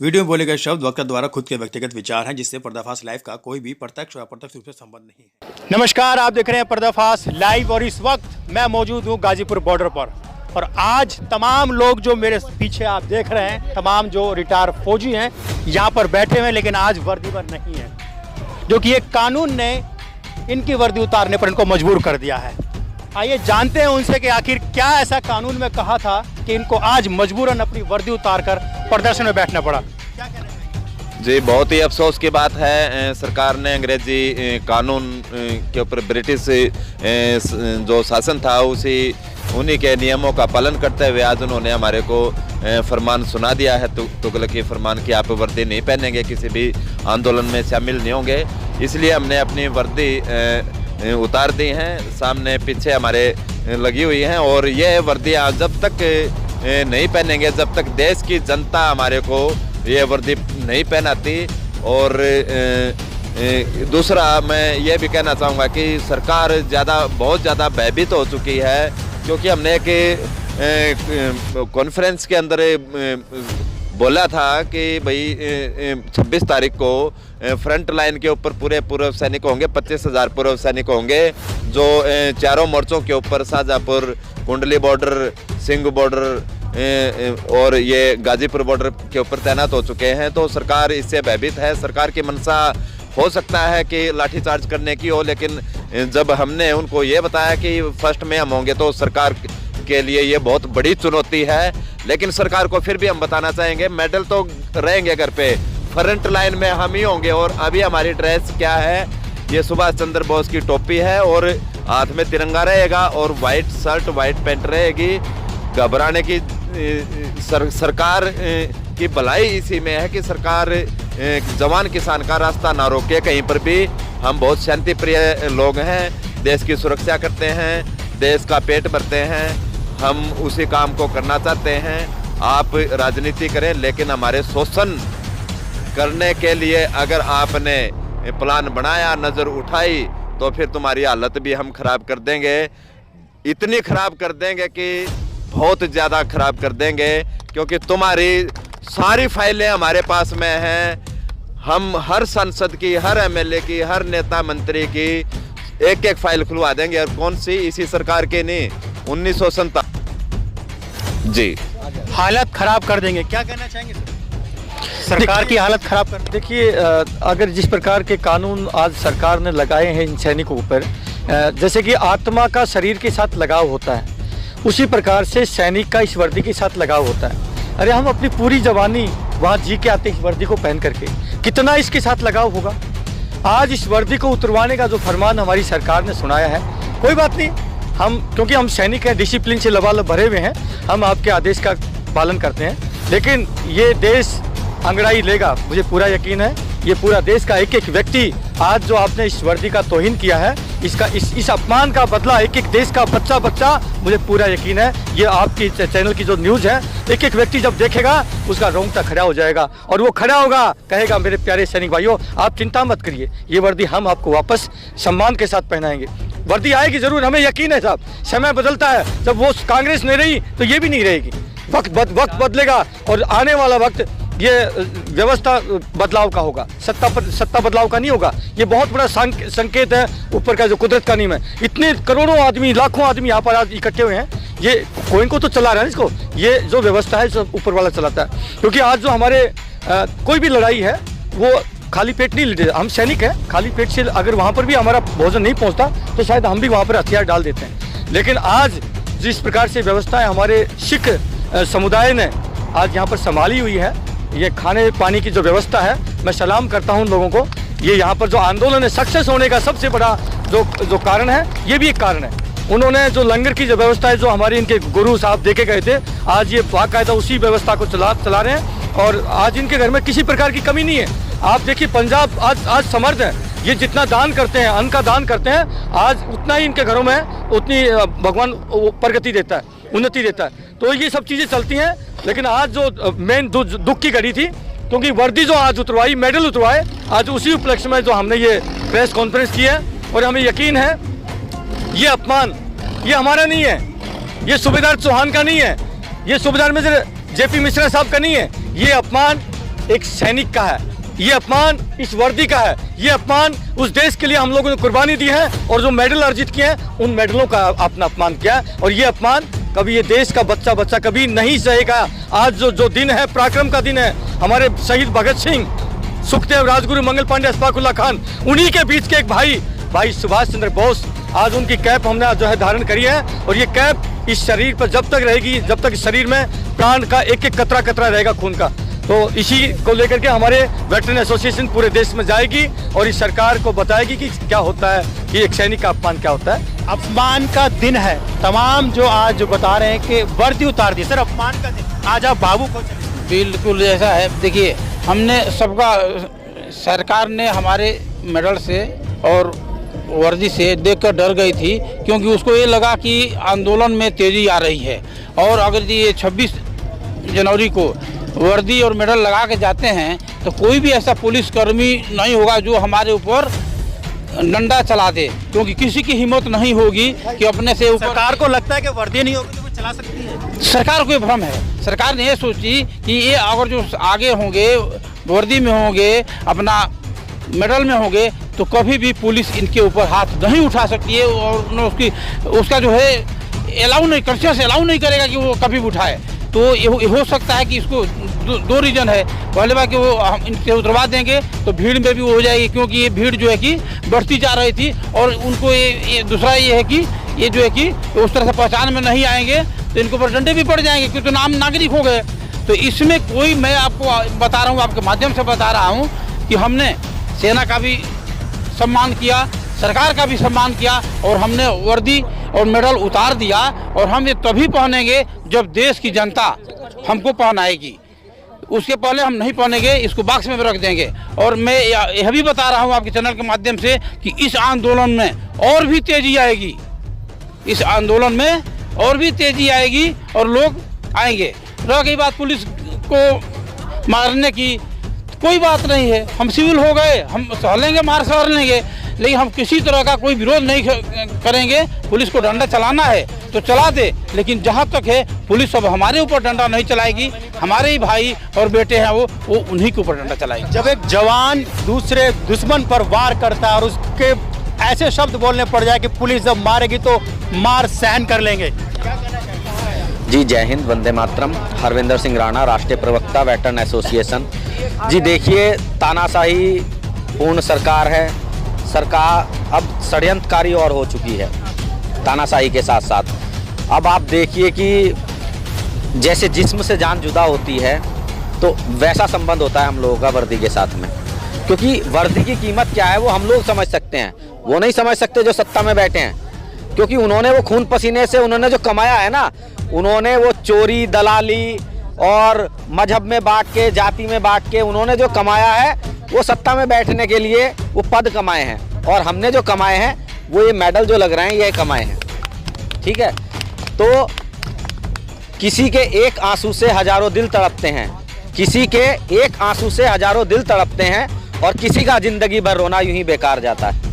Video में बोले गए शब्द वक्ता द्वारा खुद के व्यक्तिगत विचार हैं, जिससे पर्दाफाश लाइव का कोई भी प्रत्यक्ष और अप्रत्यक्ष रूप से संबंध नहीं है। नमस्कार, आप देख रहे हैं पर्दाफाश लाइव और इस वक्त मैं मौजूद हूं गाजीपुर बॉर्डर पर। और आज तमाम लोग जो मेरे पीछे आप देख रहे हैं, तमाम जो रिटायर फौजी हैं यहां पर बैठे हुए, लेकिन आज वर्दी पर नहीं है, जो कि एक कानून ने इनकी वर्दी उतारने पर इनको मजबूर कर दिया है। आइए जानते हैं उनसे कि आखिर क्या ऐसा कानून में कहा था कि इनको आज मजबूरन अपनी वर्दी उतारकर प्रदर्शन में बैठना पड़ा। क्या कहना चाहिए? जी, बहुत ही अफसोस की बात है। सरकार ने अंग्रेजी कानून के ऊपर ब्रिटिश जो शासन था उन्हीं के नियमों का पालन करते हुए आज उन्होंने हमारे को फरमान सुना दिया है, तुगलकी फरमान कि आप वर्दी नहीं पहनेंगे, किसी भी आंदोलन में शामिल नहीं होंगे। इसलिए हमने अपनी वर्दी उतार दी हैं, सामने पीछे हमारे लगी हुई हैं। और ये वर्दियाँ जब तक नहीं पहनेंगे, जब तक देश की जनता हमारे को ये वर्दी नहीं पहनाती। और दूसरा मैं ये भी कहना चाहूँगा कि सरकार बहुत ज़्यादा भयभीत हो चुकी है, क्योंकि हमने एक कॉन्फ्रेंस के अंदर बोला था कि भाई 26 तारीख को फ्रंट लाइन के ऊपर पूरे पूर्व सैनिक होंगे, 25,000 पूर्व सैनिक होंगे, जो चारों मोर्चों के ऊपर शाहजहाँपुर, कुंडली बॉर्डर, सिंघ बॉर्डर और ये गाजीपुर बॉर्डर के ऊपर तैनात हो चुके हैं। तो सरकार इससे भयभीत है। सरकार की मंशा हो सकता है कि लाठीचार्ज करने की हो, लेकिन जब हमने उनको ये बताया कि फर्स्ट में हम होंगे तो सरकार के लिए ये बहुत बड़ी चुनौती है। लेकिन सरकार को फिर भी हम बताना चाहेंगे, मेडल तो रहेंगे घर पे, फ्रंट लाइन में हम ही होंगे। और अभी हमारी ड्रेस क्या है, ये सुभाष चंद्र बोस की टोपी है और हाथ में तिरंगा रहेगा और वाइट शर्ट वाइट पैंट रहेगी। घबराने की सरकार की भलाई इसी में है कि सरकार जवान किसान का रास्ता ना रोके कहीं पर भी। हम बहुत शांति प्रिय लोग हैं, देश की सुरक्षा करते हैं, देश का पेट भरते हैं, हम उसी काम को करना चाहते हैं। आप राजनीति करें, लेकिन हमारे शोषण करने के लिए अगर आपने प्लान बनाया, नज़र उठाई, तो फिर तुम्हारी हालत भी हम खराब कर देंगे। इतनी खराब कर देंगे कि बहुत ज़्यादा खराब कर देंगे, क्योंकि तुम्हारी सारी फाइलें हमारे पास में हैं। हम हर सांसद की, हर एमएलए की, हर नेता मंत्री की एक एक फाइल खुलवा देंगे। और कौन सी? इसी सरकार के नहीं, 1957। जी, हालत खराब कर देंगे। क्या कहना चाहेंगे सरकार की हालत खराब कर? देखिए, अगर जिस प्रकार के कानून आज सरकार ने लगाए हैं इन सैनिकों पर, जैसे कि आत्मा का शरीर के साथ लगाव होता है, उसी प्रकार से सैनिक का इस वर्दी के साथ लगाव होता है। अरे हम अपनी पूरी जवानी वहाँ जी के आते हैं इस वर्दी को पहन करके, कितना इसके साथ लगाव होगा। आज इस वर्दी को उतरवाने का जो फरमान हमारी सरकार ने सुनाया है, कोई बात नहीं, हम क्योंकि हम सैनिक हैं, डिसिप्लिन से लबालब भरे हुए हैं, हम आपके आदेश का पालन करते हैं। लेकिन ये देश अंगड़ाई लेगा, मुझे पूरा यकीन है। ये पूरा देश का एक एक व्यक्ति, आज जो आपने इस वर्दी का तौहीन किया है, इस अपमान का बदला एक एक देश का बच्चा, मुझे पूरा यकीन है, ये आपकी चैनल की जो न्यूज़ है, एक एक व्यक्ति जब देखेगा उसका रोंगटा खड़ा हो जाएगा और वो खड़ा होगा, कहेगा मेरे प्यारे सैनिक भाइयों, आप चिंता मत करिए, ये वर्दी हम आपको वापस सम्मान के साथ पहनाएंगे। वर्दी आएगी जरूर, हमें यकीन है साहब। समय बदलता है, जब वो कांग्रेस नहीं रही तो ये भी नहीं रहेगी। वक्त बदलेगा और आने वाला वक्त ये व्यवस्था बदलाव का होगा, सत्ता बदलाव का नहीं होगा। ये बहुत बड़ा संकेत है ऊपर का, जो कुदरत का नियम है। इतने करोड़ों आदमी, लाखों आदमी यहाँ पर आज इकट्ठे हुए हैं, ये कोई को तो चला रहा है इसको, ये जो व्यवस्था है सब ऊपर वाला चलाता है। क्योंकि आज जो हमारे कोई भी लड़ाई है वो खाली पेट नहीं लड़े। हम सैनिक हैं, खाली पेट से अगर वहाँ पर भी हमारा भोजन नहीं पहुँचता तो शायद हम भी वहाँ पर हथियार डाल देते हैं। लेकिन आज जिस प्रकार से व्यवस्था है हमारे सिख समुदाय ने आज यहाँ पर संभाली हुई है, ये खाने पानी की जो व्यवस्था है, मैं सलाम करता हूँ उन लोगों को। ये यहाँ पर जो आंदोलन है सक्सेस होने का सबसे बड़ा जो कारण है, ये भी एक कारण है। उन्होंने जो लंगर की जो व्यवस्था है, जो हमारे इनके गुरु साहब देके गए थे, आज ये बाकायदा उसी व्यवस्था को चला रहे हैं। और आज इनके घर में किसी प्रकार की कमी नहीं है। आप देखिए, पंजाब आज समर्थ है। ये जितना दान करते हैं, अन्न का दान करते हैं, आज उतना ही इनके घरों में उतनी भगवान प्रगति देता है, उन्नति देता है। तो ये सब चीज़ें चलती हैं। लेकिन आज जो मेन दुख की घड़ी थी, क्योंकि वर्दी जो आज उतरवाई, मेडल उतरवाए, आज उसी उपलक्ष्य में जो हमने ये प्रेस कॉन्फ्रेंस की है। और हमें यकीन है ये अपमान ये हमारा नहीं है, ये सूबेदार चौहान का नहीं है, ये सूबेदार मेजर जेपी मिश्रा साहब का नहीं है। ये अपमान एक सैनिक का है, ये अपमान इस वर्दी का है, ये अपमान उस देश के लिए हम लोगों ने कुर्बानी दी है और जो मेडल अर्जित किए हैं उन मेडलों का आपने अपमान किया है। और ये अपमान कभी ये देश का बच्चा कभी नहीं सहेगा। आज जो दिन है, पराक्रम का दिन है, हमारे शहीद भगत सिंह, सुखदेव, राजगुरु, मंगल पांडे, अशफाकुल्लाह खान, उन्हीं के बीच के एक भाई सुभाष चंद्र बोस, आज उनकी कैप हमने जो है धारण करी है। और ये कैप इस शरीर पर जब तक रहेगी, जब तक इस शरीर में प्राण का एक एक कतरा रहेगा खून का। तो इसी को लेकर के हमारे वेटरन एसोसिएशन पूरे देश में जाएगी और इस सरकार को बताएगी कि क्या होता है, कि एक सैनिक का अपमान क्या होता है। अपमान का दिन है। तमाम जो आज जो बता रहे हैं कि वर्दी उतार दी, सर अपमान का दिन, आज आप बाबू को बिल्कुल ऐसा है। देखिए, हमने सबका, सरकार ने हमारे मेडल से और वर्दी से देखकर डर गई थी, क्योंकि उसको ये लगा कि आंदोलन में तेजी आ रही है। और अगर ये 26 जनवरी को वर्दी और मेडल लगा के जाते हैं तो कोई भी ऐसा पुलिसकर्मी नहीं होगा जो हमारे ऊपर डंडा चला दे, क्योंकि किसी की हिम्मत नहीं होगी कि अपने से ऊपर। सरकार को लगता है कि वर्दी नहीं होगी तो वो चला सकती है। सरकार को ये भ्रम है। सरकार ने ये सोची कि ये अगर जो आगे होंगे, वर्दी में होंगे, अपना मेडल में होंगे, तो कभी भी पुलिस इनके ऊपर हाथ नहीं उठा सकती है और उसका जो है अलाउ नहीं, कॉन्शियस अलाउ नहीं करेगा कि वो कभी भी उठाए। तो ये हो सकता है कि इसको दो रीज़न है। पहले बार कि वो हम इनसे उतरवा देंगे तो भीड़ में भी वो हो जाएगी, क्योंकि ये भीड़ जो है कि बढ़ती जा रही थी। और उनको ये दूसरा ये है कि ये जो है कि उस तरह से पहचान में नहीं आएंगे तो इनके ऊपर डंडे भी पड़ जाएंगे, क्योंकि नाम नागरिक हो गए। तो इसमें कोई, मैं आपको बता रहा हूँ, आपके माध्यम से बता रहा हूँ कि हमने सेना का भी सम्मान किया, सरकार का भी सम्मान किया और हमने वर्दी और मेडल उतार दिया। और हम ये तभी पहनेंगे जब देश की जनता हमको पहनाएगी, उसके पहले हम नहीं पहनेंगे, इसको बॉक्स में रख देंगे। और मैं यह भी बता रहा हूँ आपके चैनल के माध्यम से कि इस आंदोलन में और भी तेजी आएगी, इस आंदोलन में और भी तेजी आएगी और लोग आएंगे। रह गई बात पुलिस को मारने की, कोई बात नहीं है, हम सिविल हो गए, हम सह लेंगे, मार सह लेंगे, लेकिन हम किसी तरह का कोई विरोध नहीं करेंगे। पुलिस को डंडा चलाना है तो चला दे, लेकिन जहाँ तक है पुलिस अब हमारे ऊपर डंडा नहीं चलाएगी। हमारे ही भाई और बेटे हैं, वो उन्हीं के ऊपर डंडा चलाएगी। जब एक जवान दूसरे दुश्मन पर वार करता है और उसके ऐसे शब्द बोलने पड़ जाए कि पुलिस जब मारेगी तो मार सहन कर लेंगे। जी जय हिंद, वंदे मातरम। हरविंदर सिंह राणा, राष्ट्रीय प्रवक्ता, वेटरन एसोसिएशन। जी देखिए, तानाशाही पूर्ण सरकार है। सरकार अब षड्यंत्रकारी और हो चुकी है तानाशाही के साथ साथ। अब आप देखिए कि जैसे जिस्म से जान जुदा होती है तो वैसा संबंध होता है हम लोगों का वर्दी के साथ में, क्योंकि वर्दी की कीमत क्या है वो हम लोग समझ सकते हैं, वो नहीं समझ सकते जो सत्ता में बैठे हैं। क्योंकि उन्होंने वो खून पसीने से उन्होंने जो कमाया है ना, उन्होंने वो चोरी, दलाली और मजहब में बांट के, जाति में बांट के उन्होंने जो कमाया है वो सत्ता में बैठने के लिए वो पद कमाए हैं। और हमने जो कमाए हैं वो ये मेडल जो लग रहे हैं ये कमाए हैं, ठीक है। तो किसी के एक आंसू से हजारों दिल तड़पते हैं, किसी के एक आंसू से हजारों दिल तड़पते हैं और किसी का जिंदगी भर रोना यूं ही बेकार जाता है।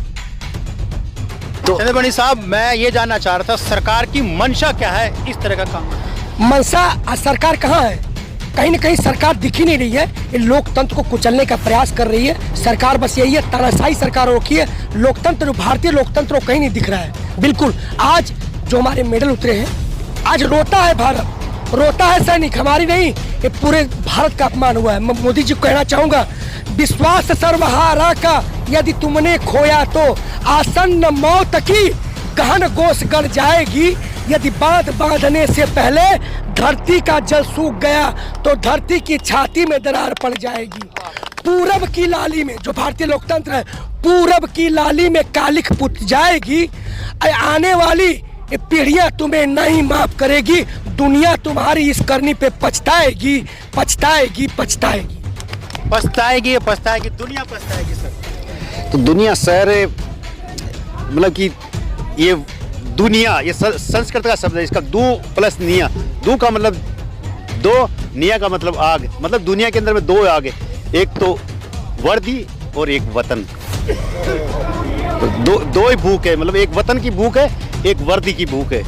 तो चंद्रमणि साहब, मैं ये जानना चाह रहा था सरकार की मंशा क्या है इस तरह का काम? मंशा सरकार कहाँ है? कहीं न कहीं सरकार दिख ही नहीं रही है। ये लोकतंत्र को कुचलने का प्रयास कर रही है सरकार। बस यही है, तानाशाही सरकार रोकी है। लोकतंत्र, भारतीय लोकतंत्र कहीं नहीं दिख रहा है। बिल्कुल, आज जो हमारे मेडल उतरे हैं, आज रोता है भारत, रोता है सैनिक, हमारी नहीं, ये पूरे भारत का अपमान हुआ है। मैं मोदी जी को कहना चाहूँगा, विश्वास सर्वहारा का यदि तुमने खोया तो आसन्न मौत की गहन गोश गढ़ जाएगी। यदि बांध बांधने से पहले धरती का जल सूख गया तो धरती की छाती में दरार पड़ जाएगी। पूरब की लाली में, जो भारतीय लोकतंत्र है, पूरब की लाली में कालिख पुत जाएगी। आने वाली पीढ़ियां तुम्हें नहीं माफ करेगी। दुनिया तुम्हारी इस करनी पे पछताएगी, पछताएगी, पछताएगी, पछताएगी, पछताएगी, दुनिया पछताएगी। सर, तो दुनिया सर मतलब कि ये दुनिया, ये संस्कृत का शब्द है, इसका दू प्लस निया। दू का मतलब दो, निया का मतलब आग। मतलब दुनिया के अंदर में दो आग है, एक तो वर्दी और एक वतन। तो दो ही भूख है, मतलब एक वतन की भूख है, एक वर्दी की भूख है।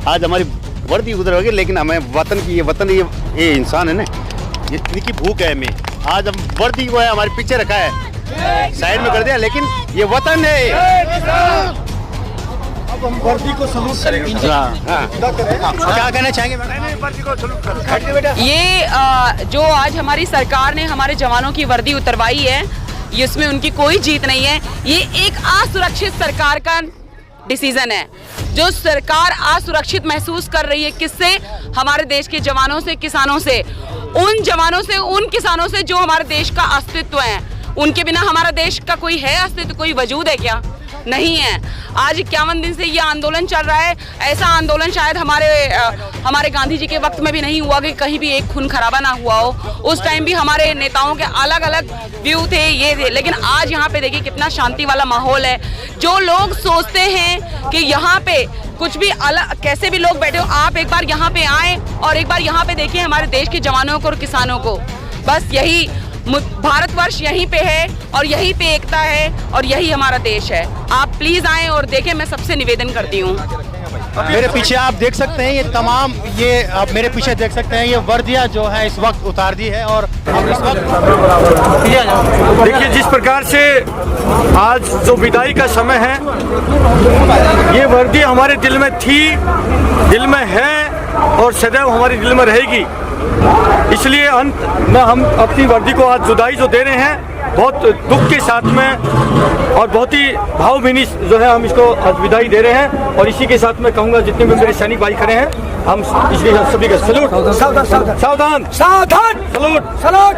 आज हमारी वर्दी उधर होगी, लेकिन हमें वतन की, ये वतन ये इंसान है ना, जितनी की भूख है हमें, आज हम वर्दी को है हमारे पीछे रखा है, साइड में कर दिया, लेकिन ये वतन है। अब हम वर्दी को सलूट करेंगे। क्या कहना चाहेंगे मैडम? ये जो आज हमारी सरकार ने हमारे जवानों की वर्दी उतरवाई है, ये इसमें उनकी कोई जीत नहीं है। ये एक असुरक्षित सरकार का डिसीजन है। जो सरकार असुरक्षित महसूस कर रही है, किससे? हमारे देश के जवानों से, किसानों से, उन जवानों से, उन किसानों से जो हमारे देश का अस्तित्व है। उनके बिना हमारा देश का कोई है अस्तित्व, कोई वजूद है क्या? नहीं है। आज 51 दिन से ये आंदोलन चल रहा है। ऐसा आंदोलन शायद हमारे गांधी जी के वक्त में भी नहीं हुआ कि कहीं भी एक खून खराबा ना हुआ हो। उस टाइम भी हमारे नेताओं के अलग अलग व्यू थे, ये थे, लेकिन आज यहाँ पे देखिए कितना शांति वाला माहौल है। जो लोग सोचते हैं कि यहाँ पे कुछ भी अलग, कैसे भी लोग बैठे हो, आप एक बार यहाँ पे आए और एक बार यहाँ पे देखिए हमारे देश के जवानों को और किसानों को। बस यही भारतवर्ष यहीं पे है और यहीं पे एकता है और यही हमारा देश है। आप प्लीज आएं और देखें, मैं सबसे निवेदन करती हूँ। मेरे पीछे आप देख सकते हैं ये तमाम, ये आप मेरे पीछे देख सकते हैं ये वर्दियां जो है इस वक्त उतार दी है। और हम इस वक्त देखिए जिस प्रकार से आज जो विदाई का समय है, ये वर्दी हमारे दिल में थी, दिल में है और सदैव हमारे दिल में रहेगी। इसलिए अंत में हम अपनी वर्दी को आज जुदाई जो दे रहे हैं, बहुत दुख के साथ में और बहुत ही भावभीनी जो है हम इसको आज विदाई दे रहे हैं। और इसी के साथ मैं कहूँगा जितने भी मेरे सैनिक भाई खड़े हैं, हम इसलिए सभी का सलूट, सावधान सावधान सावधान, सलूट सलूट।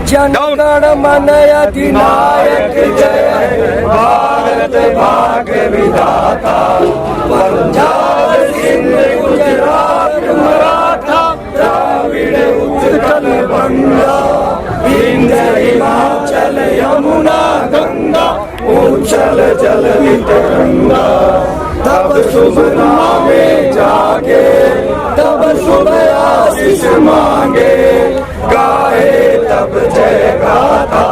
जनगण मन अधिनायक जय, भारत भाग्य विधाता, पंजाब सिंध गुजरात मराठा, द्राविड़ उत्कल बंगा, विंध्य हिमाचल यमुना गंगा, उच्छल जलधि तरंगा। तब शुभ नामे जागे, तब शुभ आशीष मांगे, गाए तब जय गाथा,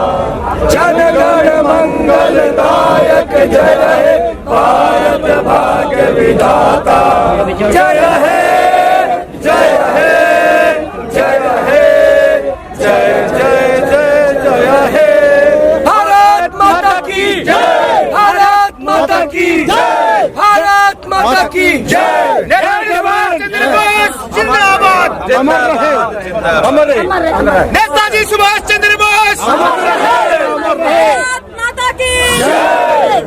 जनगण मंगलदायक जय है, भारत भाग्य विधाता। जय है जय है जय है जय जय जय जय है। भारत माता की जय, भारत माता की जय, भारत माता की जय। जिंदाबाद, अमर रहे, अमर रहे नेताजी सुभाष चंद्र बोस, अमर रहे, भारत माता की जय।